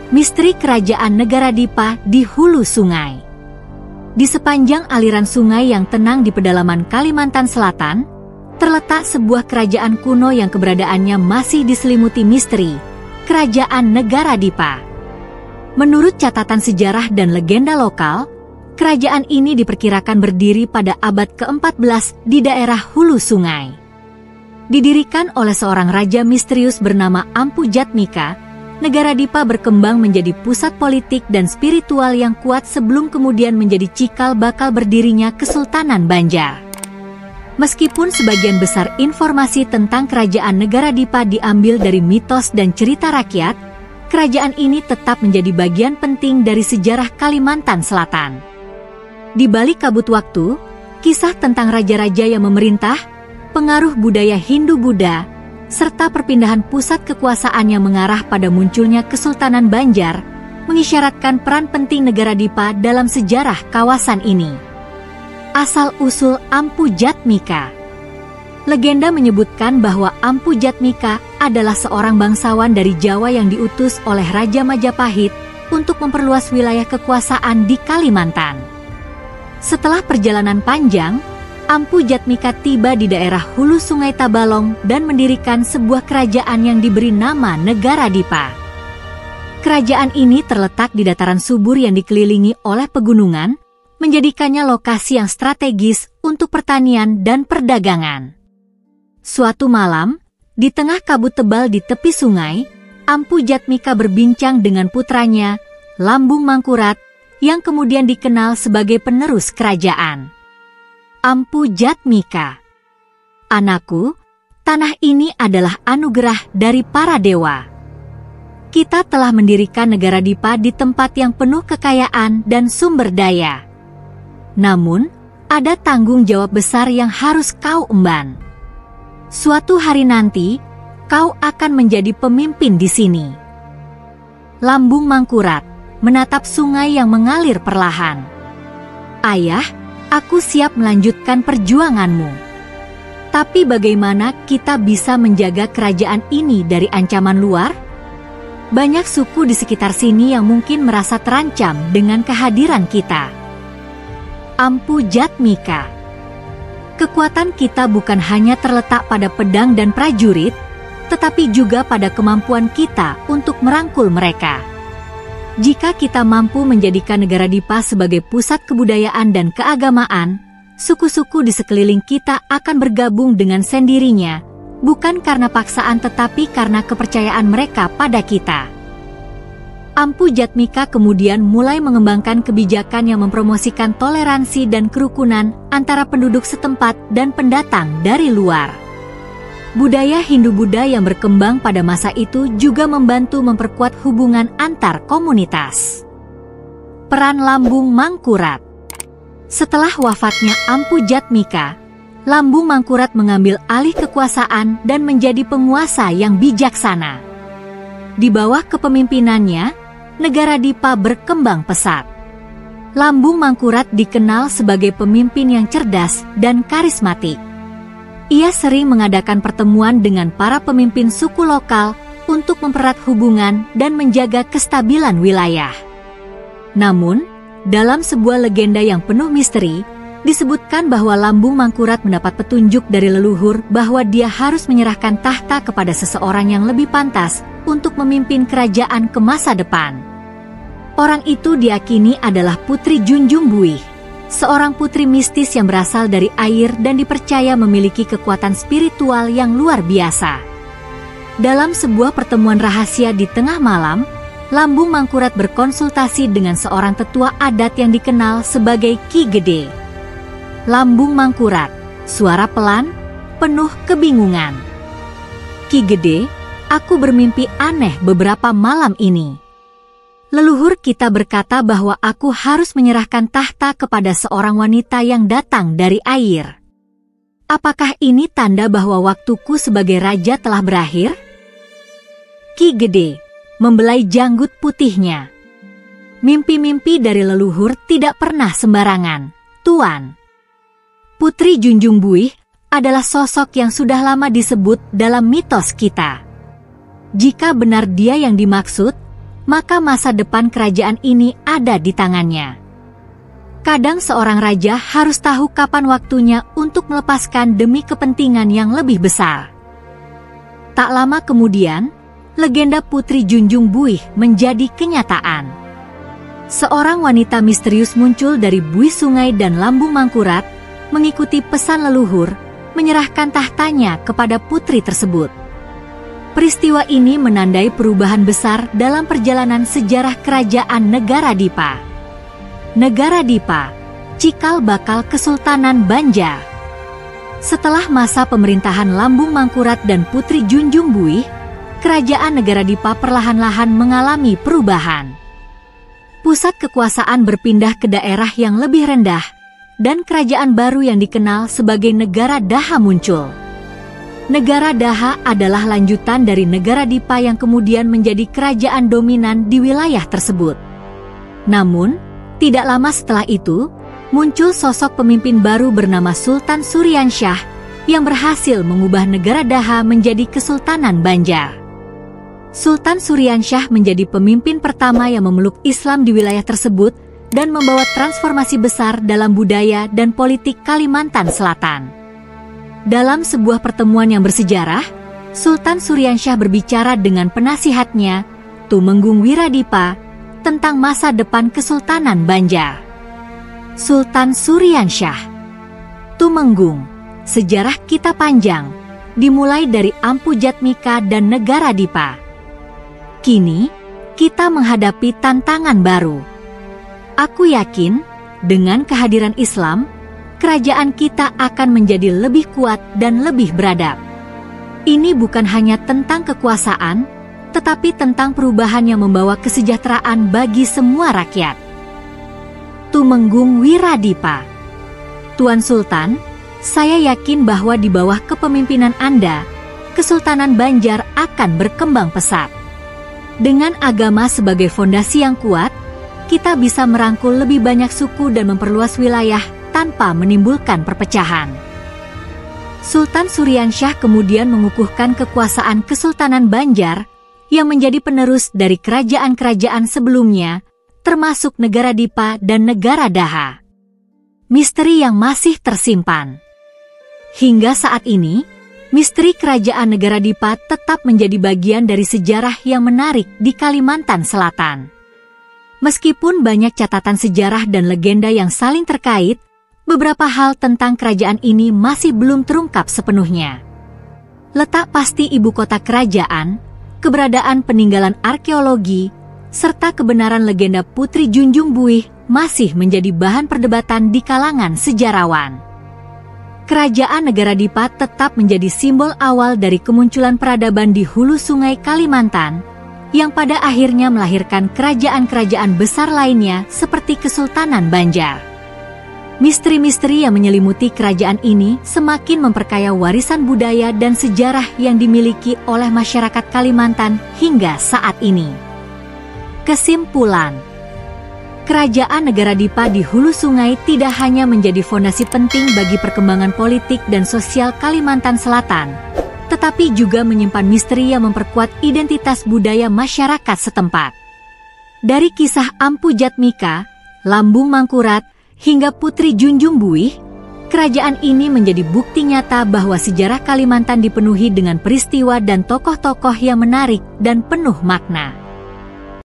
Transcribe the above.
Misteri Kerajaan Negara Dipa di hulu sungai. Di sepanjang aliran sungai yang tenang di pedalaman Kalimantan Selatan, terletak sebuah kerajaan kuno yang keberadaannya masih diselimuti misteri, Kerajaan Negara Dipa. Menurut catatan sejarah dan legenda lokal, kerajaan ini diperkirakan berdiri pada abad ke-14 di daerah hulu sungai. Didirikan oleh seorang raja misterius bernama Ampu Jatmika, negara Dipa berkembang menjadi pusat politik dan spiritual yang kuat sebelum kemudian menjadi cikal bakal berdirinya Kesultanan Banjar. Meskipun sebagian besar informasi tentang kerajaan negara Dipa diambil dari mitos dan cerita rakyat, kerajaan ini tetap menjadi bagian penting dari sejarah Kalimantan Selatan. Di balik kabut waktu, kisah tentang raja-raja yang memerintah, pengaruh budaya Hindu-Buddha, serta perpindahan pusat kekuasaan yang mengarah pada munculnya Kesultanan Banjar, mengisyaratkan peran penting negara Dipa dalam sejarah kawasan ini. Asal-usul Ampu Jatmika. Legenda menyebutkan bahwa Ampu Jatmika adalah seorang bangsawan dari Jawa yang diutus oleh Raja Majapahit untuk memperluas wilayah kekuasaan di Kalimantan. Setelah perjalanan panjang, Ampu Jatmika tiba di daerah hulu sungai Tabalong dan mendirikan sebuah kerajaan yang diberi nama Negara Dipa. Kerajaan ini terletak di dataran subur yang dikelilingi oleh pegunungan, menjadikannya lokasi yang strategis untuk pertanian dan perdagangan. Suatu malam, di tengah kabut tebal di tepi sungai, Ampu Jatmika berbincang dengan putranya, Lambung Mangkurat, yang kemudian dikenal sebagai penerus kerajaan. Ampu Jatmika. Anakku, tanah ini adalah anugerah dari para dewa. Kita telah mendirikan negara Dipa di tempat yang penuh kekayaan dan sumber daya. Namun, ada tanggung jawab besar yang harus kau emban. Suatu hari nanti, kau akan menjadi pemimpin di sini. Lambung Mangkurat menatap sungai yang mengalir perlahan. Ayah, aku siap melanjutkan perjuanganmu. Tapi bagaimana kita bisa menjaga kerajaan ini dari ancaman luar? Banyak suku di sekitar sini yang mungkin merasa terancam dengan kehadiran kita. Ampu Jatmika. Kekuatan kita bukan hanya terletak pada pedang dan prajurit, tetapi juga pada kemampuan kita untuk merangkul mereka. Jika kita mampu menjadikan negara Dipa sebagai pusat kebudayaan dan keagamaan, suku-suku di sekeliling kita akan bergabung dengan sendirinya, bukan karena paksaan tetapi karena kepercayaan mereka pada kita. Ampu Jatmika kemudian mulai mengembangkan kebijakan yang mempromosikan toleransi dan kerukunan antara penduduk setempat dan pendatang dari luar. Budaya Hindu-Buddha yang berkembang pada masa itu juga membantu memperkuat hubungan antar komunitas. Peran Lambung Mangkurat. Setelah wafatnya Ampu Jatmika, Lambung Mangkurat mengambil alih kekuasaan dan menjadi penguasa yang bijaksana. Di bawah kepemimpinannya, negara Dipa berkembang pesat. Lambung Mangkurat dikenal sebagai pemimpin yang cerdas dan karismatik. Ia sering mengadakan pertemuan dengan para pemimpin suku lokal untuk mempererat hubungan dan menjaga kestabilan wilayah. Namun, dalam sebuah legenda yang penuh misteri, disebutkan bahwa Lambung Mangkurat mendapat petunjuk dari leluhur bahwa dia harus menyerahkan tahta kepada seseorang yang lebih pantas untuk memimpin kerajaan ke masa depan. Orang itu diyakini adalah Putri Junjung Buih, seorang putri mistis yang berasal dari air dan dipercaya memiliki kekuatan spiritual yang luar biasa. Dalam sebuah pertemuan rahasia di tengah malam, Lambung Mangkurat berkonsultasi dengan seorang tetua adat yang dikenal sebagai Ki Gede. Lambung Mangkurat, suara pelan, penuh kebingungan. Ki Gede, aku bermimpi aneh beberapa malam ini. Leluhur kita berkata bahwa aku harus menyerahkan tahta kepada seorang wanita yang datang dari air. Apakah ini tanda bahwa waktuku sebagai raja telah berakhir? Ki Gede membelai janggut putihnya. Mimpi-mimpi dari leluhur tidak pernah sembarangan, Tuan. Putri Junjung Buih adalah sosok yang sudah lama disebut dalam mitos kita. Jika benar dia yang dimaksud, maka masa depan kerajaan ini ada di tangannya. Kadang seorang raja harus tahu kapan waktunya untuk melepaskan demi kepentingan yang lebih besar. Tak lama kemudian, legenda Putri Junjung Buih menjadi kenyataan. Seorang wanita misterius muncul dari buih sungai dan lambung Mangkurat, mengikuti pesan leluhur, menyerahkan tahtanya kepada putri tersebut. Peristiwa ini menandai perubahan besar dalam perjalanan sejarah kerajaan Negara Dipa. Negara Dipa, cikal bakal Kesultanan Banjar. Setelah masa pemerintahan Lambung Mangkurat dan Putri Junjung Buih, kerajaan Negara Dipa perlahan-lahan mengalami perubahan. Pusat kekuasaan berpindah ke daerah yang lebih rendah, dan kerajaan baru yang dikenal sebagai Negara Daha muncul. Negara Daha adalah lanjutan dari Negara Dipa yang kemudian menjadi kerajaan dominan di wilayah tersebut. Namun, tidak lama setelah itu, muncul sosok pemimpin baru bernama Sultan Suryansyah yang berhasil mengubah Negara Daha menjadi Kesultanan Banjar. Sultan Suryansyah menjadi pemimpin pertama yang memeluk Islam di wilayah tersebut dan membawa transformasi besar dalam budaya dan politik Kalimantan Selatan. Dalam sebuah pertemuan yang bersejarah, Sultan Suryansyah berbicara dengan penasihatnya, Tumenggung Wiradipa, tentang masa depan Kesultanan Banjar. Sultan Suryansyah, Tumenggung, sejarah kita panjang, dimulai dari Ampu Jatmika dan Negara Dipa. Kini, kita menghadapi tantangan baru. Aku yakin, dengan kehadiran Islam, kerajaan kita akan menjadi lebih kuat dan lebih beradab. Ini bukan hanya tentang kekuasaan, tetapi tentang perubahan yang membawa kesejahteraan bagi semua rakyat. Tumenggung Wiradipa. Tuan Sultan, saya yakin bahwa di bawah kepemimpinan Anda, Kesultanan Banjar akan berkembang pesat. Dengan agama sebagai fondasi yang kuat, kita bisa merangkul lebih banyak suku dan memperluas wilayah tanpa menimbulkan perpecahan. Sultan Suryansyah kemudian mengukuhkan kekuasaan Kesultanan Banjar yang menjadi penerus dari kerajaan-kerajaan sebelumnya, termasuk Negara Dipa dan Negara Daha. Misteri yang masih tersimpan. Hingga saat ini, misteri kerajaan Negara Dipa tetap menjadi bagian dari sejarah yang menarik di Kalimantan Selatan. Meskipun banyak catatan sejarah dan legenda yang saling terkait, beberapa hal tentang kerajaan ini masih belum terungkap sepenuhnya. Letak pasti ibu kota kerajaan, keberadaan peninggalan arkeologi, serta kebenaran legenda Putri Junjung Buih masih menjadi bahan perdebatan di kalangan sejarawan. Kerajaan Negara Dipa tetap menjadi simbol awal dari kemunculan peradaban di hulu sungai Kalimantan, yang pada akhirnya melahirkan kerajaan-kerajaan besar lainnya seperti Kesultanan Banjar. Misteri-misteri yang menyelimuti kerajaan ini semakin memperkaya warisan budaya dan sejarah yang dimiliki oleh masyarakat Kalimantan hingga saat ini. Kesimpulan, kerajaan Negara Dipa di hulu sungai tidak hanya menjadi fondasi penting bagi perkembangan politik dan sosial Kalimantan Selatan, tetapi juga menyimpan misteri yang memperkuat identitas budaya masyarakat setempat. Dari kisah Ampu Jatmika, Lambung Mangkurat, hingga Putri Junjung Buih, kerajaan ini menjadi bukti nyata bahwa sejarah Kalimantan dipenuhi dengan peristiwa dan tokoh-tokoh yang menarik dan penuh makna.